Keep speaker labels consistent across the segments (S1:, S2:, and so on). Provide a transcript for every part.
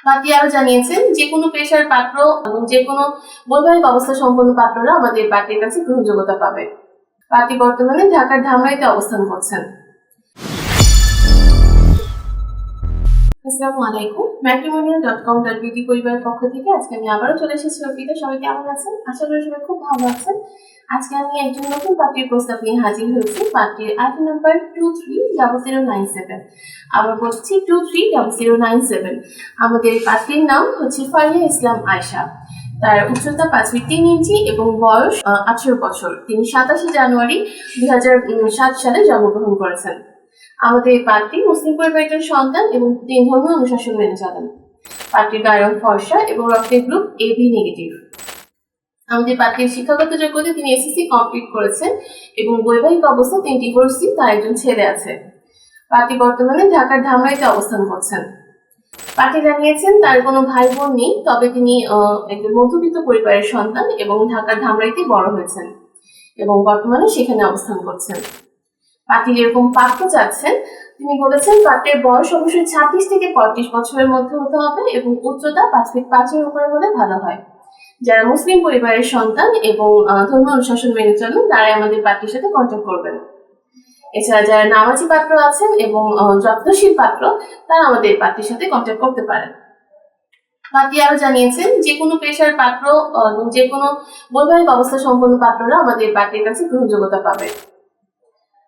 S1: বাকি আরো জানিয়েছেন যে কোনো পেশার পাত্র এবং যে কোনো বৈবাহিক অবস্থা সম্পন্ন পাত্ররা আমাদের পার্টির কাছে গ্রহণযোগ্যতা পাবে। পার্টি বর্তমানে ঢাকার ধামরাইতে অবস্থান করছেন। আসসালামু আলাইকুম, matrimonial.com.bd পরিবারের পক্ষ থেকে আজকে আমি আবারও চলে এসেছি অর্পিতা। সবাই কেমন আছেন? আশা করি সবাই খুব ভালো আছেন। আজকে আমি একজন নতুন পার্টির প্রস্তাব নিয়ে হাজির হয়েছি। পার্টির আইডি নাম্বার 230097। আবার বলছি 230097। আমাদের পার্টির নাম হচ্ছে ফারিয়া ইসলাম আয়শা। তার উচ্চতা 5 ফিট 3 ইঞ্চি এবং বয়স 18 বছর। তিনি 27 জানুয়ারি 2007 সালে জন্মগ্রহণ করেছেন। আমাদের এই পার্টি মুসলিম পরিবারের সন্তান এবং তিন ধর্মীয় অনুশাসন মেনে চলেন। পার্টির গায়ের রং ফর্সা এবং রক্তের গ্রুপ AB নেগেটিভ। আমাদের পার্টির শিক্ষাগত যোগ্যতা তিনি SSC কমপ্লিট করেছেন এবং বৈবাহিক অবস্থা তিনি ডিভোর্সি, তার একজন ছেলে আছে। পার্টি বর্তমানে ঢাকার ধামরাইতে অবস্থান করছেন। পার্টি জানিয়েছেন তার কোনো ভাই বোন নেই, তবে তিনি একজন মধ্যবিত্ত পরিবারের সন্তান এবং ঢাকার ধামরাইতে বড় হয়েছেন এবং বর্তমানে সেখানে অবস্থান করছেন। পার্টি যেরকম পাত্র চাচ্ছেন, তিনি বলেছেন পাত্রের বয়স অবশ্যই 26 থেকে 35 বছরের মধ্যে হতে হবে এবং উচ্চতা 5 ফিট 5 এর উপরে হলে ভালো হয়। যারা মুসলিম পরিবারের সন্তান এবং ধর্মীয় অনুশাসন মেনে চলেন তারাই আমাদের পার্টির সাথে কন্ট্যাক্ট করবেন। এছাড়া যারা নামাজি পাত্র আছেন এবং যত্নশীল পাত্র, তারা আমাদের পার্টির সাথে কন্ট্যাক্ট করতে পারেন। পার্টি আরো জানিয়েছেন যে কোনো পেশার পাত্র এবং যে কোনো বৈবাহিক অবস্থা সম্পন্ন পাত্ররা আমাদের পার্টির কাছে গ্রহণযোগ্যতা পাবে।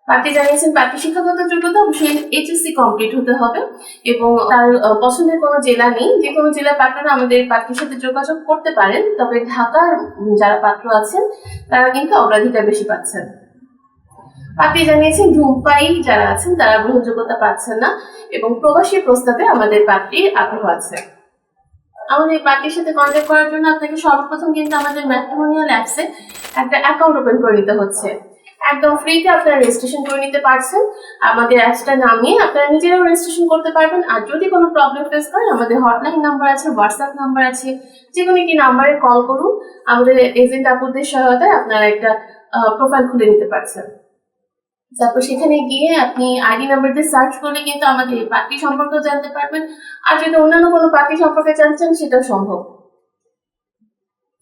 S1: পার্টি জানিয়েছেন পার্টি শিক্ষাগত যোগ্যতা অবশ্যই HSC কমপ্লিট হতে হবে এবং তার পছন্দের কোনো জেলা নেই। যে কোনো জেলার পাত্ররা আমাদের পার্টির সাথে যোগাযোগ করতে পারেন, তবে ঢাকার যারা পাত্র আছেন তারা কিন্তু অগ্রাধিকার বেশি পাচ্ছেন। পার্টি জানিয়েছেন ধূমপায়ী যারা আছেন তারা গ্রহণযোগ্যতা পাচ্ছেন না এবং প্রবাসী প্রস্তাবে আমাদের পার্টির আগ্রহ আছে। আমাদের পার্টির সাথে কন্ট্যাক্ট করার জন্য আপনাকে সর্বপ্রথম কিন্তু আমাদের ম্যাট্রিমোনিয়াল অ্যাপসে একটা অ্যাকাউন্ট ওপেন করে নিতে হচ্ছে। একদম ফ্রিতে আপনারা রেজিস্ট্রেশন করে নিতে পারছেন। আমাদের অ্যাপসটা নামিয়ে আপনারা নিজেরাও রেজিস্ট্রেশন করতে পারবেন। আর যদি কোনো প্রবলেম ফেস করেন, আমাদের হটলাইন নাম্বার আছে, হোয়াটসঅ্যাপ নাম্বার আছে, যে কোনো একটি নাম্বারে কল করুন। আমাদের এজেন্ট আপুদের সহায়তায় আপনারা একটা প্রোফাইল খুলে নিতে পারছেন। তারপর সেখানে গিয়ে আপনি আইডি নাম্বার দিয়ে সার্চ করলে কিন্তু আমাদের পার্টি সম্পর্কে জানতে পারবেন। আর যদি অন্যান্য কোনো পার্টি সম্পর্কে জানছেন সেটাও সম্ভব।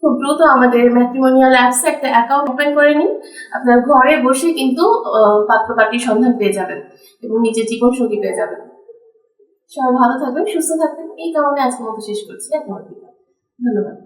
S1: খুব দ্রুত আমাদের ম্যাট্রিমোনিয়াল অ্যাপসে একটা অ্যাকাউন্ট ওপেন করে নিন। আপনার ঘরে বসে কিন্তু পাত্র পার্টির সন্ধান পেয়ে যাবেন এবং নিজের জীবন সঙ্গী পেয়ে যাবেন। সবাই ভালো থাকবেন, সুস্থ থাকবেন, এই কারণে আজকের মতো শেষ করছি। ধন্যবাদ।